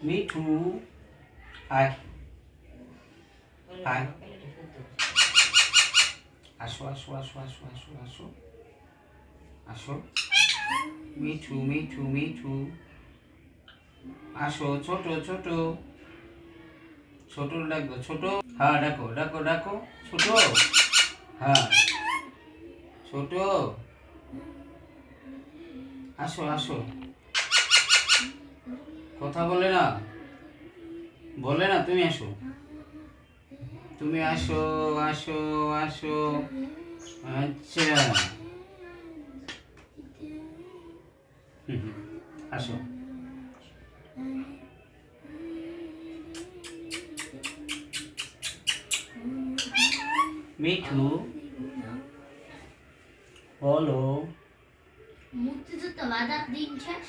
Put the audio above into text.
মিঠু আয় আয় আসো আসো আসো আসো আসো আসো আসো মিঠু মিঠু মিঠু আসো ছোট ছোট ছোট ডাকো ছোট হ্যাঁ ডাকো ডাকো ডাকো ছোট হ্যাঁ ছোট আসো আসো কথা বলে না তুমি আসো তুমি আসো আসো আসো আচ্ছা আসো মিঠু বলো মুক্তিযুদ্ধ বাধার দিন শেষ